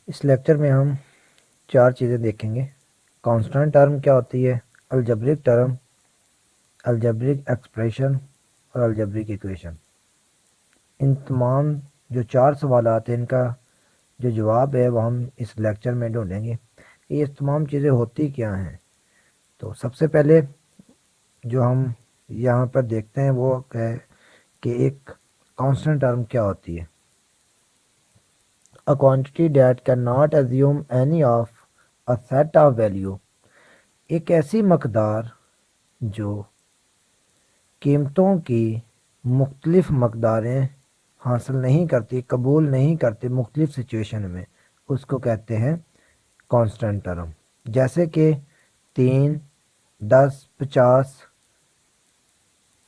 اس lecture میں ہم چار چیزیں دیکھیں گے۔ کانسٹنٹ ٹرم کیا ہوتی ہے، الجبرک ٹرم، الجبرک ایکسپریشن اور الجبرک ایکویشن۔ ان تمام جو چار سوالات ہیں ان کا جو جواب ہے وہ ہم اس لیکچر میں ڈھونڈیں گے کہ یہ تمام چیزیں ہوتی کیا ہیں۔ تو سب سے پہلے جو ہم یہاں پر دیکھتے ہیں وہ ہے کہ ایک کانسٹنٹ ٹرم کیا ہوتی ہے۔ A quantity that cannot assume any of a set of value، ایک ایسی مقدار جو قیمتوں کی مختلف مقداریں حاصل نہیں کرتی، قبول نہیں کرتی مختلف سچویشن میں، اس کو کہتے ہیں کانسٹنٹ ٹرم۔ جیسے کہ 3، 10، 50،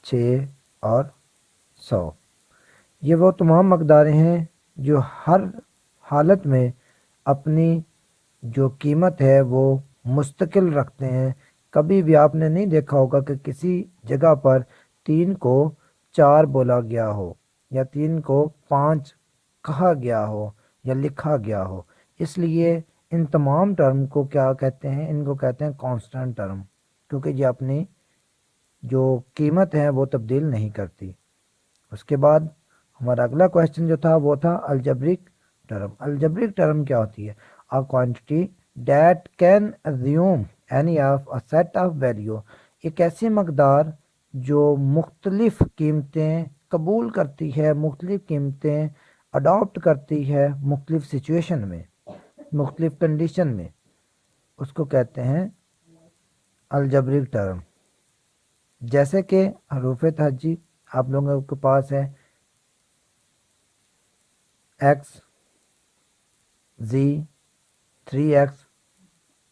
6 اور 100، یہ وہ تمام مقداریں ہیں جو ہر حالت میں اپنی جو قیمت ہے وہ مستقل رکھتے ہیں۔ کبھی بھی آپ نے نہیں دیکھا ہوگا کہ کسی جگہ پر 3 کو 4 بولا گیا ہو یا 3 کو 5 کہا گیا ہو یا لکھا گیا ہو۔ اس لیے ان تمام ٹرم کو کیا کہتے ہیں، ان کو کہتے ہیں کانسٹنٹ ٹرم، کیونکہ یہ اپنی جو قیمت ہے وہ تبدیل نہیں کرتی۔ اس کے بعد ہمارا اگلا کویشچن جو تھا وہ تھا الجبرک ٹرم۔ الجبرک ٹرم کیا ہوتی ہے؟ A quantity that can assume any of a set of value، ایک ایسی مقدار جو مختلف قیمتیں قبول کرتی ہے، مختلف قیمتیں اڈاپٹ کرتی ہے مختلف سچویشن میں، مختلف کنڈیشن میں، اس کو کہتے ہیں الجبرک ٹرم۔ جیسے کہ حروف تہجی آپ لوگوں کے پاس ہے x، z، 3x،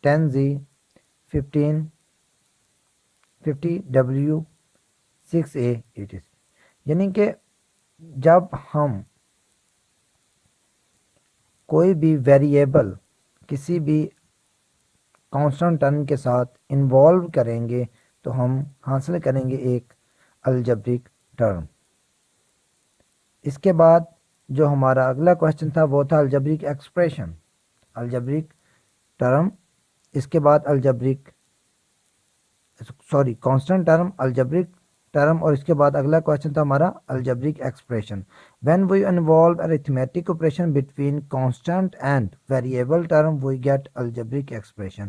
10z، 15، 50w، 6a، یعنی کہ جب ہم کوئی بھی ویریبل کسی بھی کانسٹنٹ ٹرم کے ساتھ انوالو کریں گے تو ہم حاصل کریں گے ایک الجبرک ٹرم۔ اس کے بعد جو ہمارا اگلا کویشچن تھا وہ تھا الجبرک ایکسپریشن، الجبرک ٹرم، اس کے بعد کانسٹنٹ ٹرم، الجبرک ٹرم، اور اس کے بعد اگلا کویشچن تھا ہمارا algebraic expression. When we involve arithmetic operation between constant and variable term we get algebraic expression۔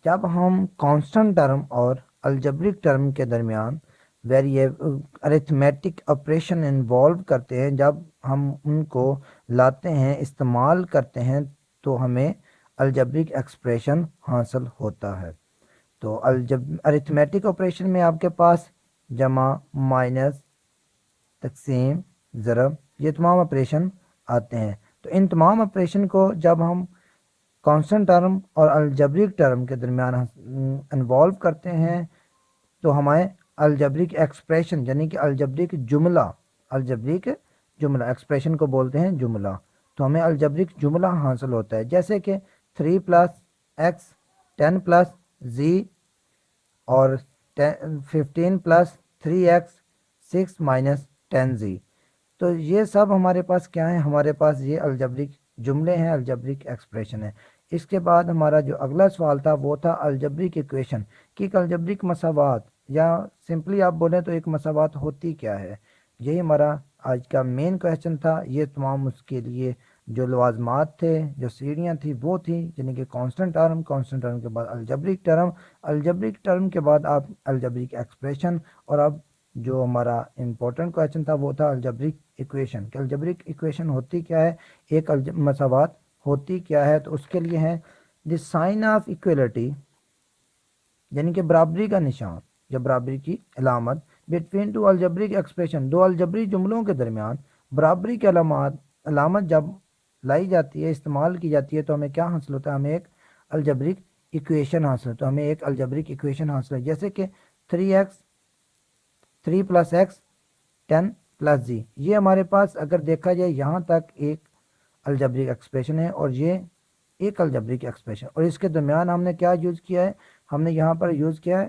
جب ہم کانسٹنٹ ٹرم اور الجبرک ٹرم کے درمیان ارتھمیٹک آپریشن انوالو کرتے ہیں، جب ہم ان کو لاتے ہیں، استعمال کرتے ہیں، تو ہمیں الجبرک ایکسپریشن حاصل ہوتا ہے۔ تو ارتھمیٹک آپریشن میں آپ کے پاس جمع، مائنس، تقسیم، ضرب، یہ تمام آپریشن آتے ہیں۔ تو ان تمام آپریشن کو جب ہم کانسٹنٹ ٹرم اور الجبرک ٹرم کے درمیان انوالو کرتے ہیں تو ہمیں الجبرک ایکسپریشن یعنی کہ الجبرک جملہ ایکسپریشن کو بولتے ہیں جملہ، تو ہمیں الجبرک جملہ حاصل ہوتا ہے۔ جیسے کہ 3 + x، 10 + z اور 15 + 3x، 6 - 10z، تو یہ سب ہمارے پاس کیا ہیں؟ ہمارے پاس یہ الجبرک جملے ہیں، الجبرک ایکسپریشن ہے۔ اس کے بعد ہمارا جو اگلا سوال تھا وہ تھا الجبرک ایکویشن، کہ ایک الجبرک مساوات، یا سمپلی آپ بولیں تو ایک مساوات ہوتی کیا ہے۔ یہی ہمارا آج کا مین کویشچن تھا۔ یہ تمام اس کے لیے جو لوازمات تھے، جو سیڑھیاں تھیں وہ تھیں، یعنی کہ کانسٹنٹ ٹرم کے بعد الجبرک ٹرم کے بعد آپ الجبرک ایکسپریشن، اور اب جو ہمارا امپورٹنٹ کویشچن تھا وہ تھا الجبرک ایکویشن، کہ الجبرک ایکویشن ہوتی کیا ہے، ایک مساوات ہوتی کیا ہے۔ تو اس کے لیے ہے دی سائن آف ایکویلٹی، یعنی کہ برابری کا نشان یا برابری کی علامت، بٹوین ٹو الجبرک ایکسپریشن، دو الجبری جملوں کے درمیان برابری کی علامت جب لائی جاتی ہے، استعمال کی جاتی ہے، تو ہمیں کیا حاصل ہوتا ہے؟ ہمیں ایک الجبرک ایکویشن حاصل ہوتا ہے، ہمیں ایک الجبرک ایکویشن حاصل ہے۔ جیسے کہ 3 + x، 10 + z، یہ ہمارے پاس اگر دیکھا جائے یہاں تک ایک الجبرک ایکسپریشن ہے، اور یہ ایک الجبرک ایکسپریشن، اور اس کے درمیان ہم نے کیا یوز کیا ہے؟ ہم نے یہاں پر یوز کیا ہے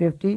50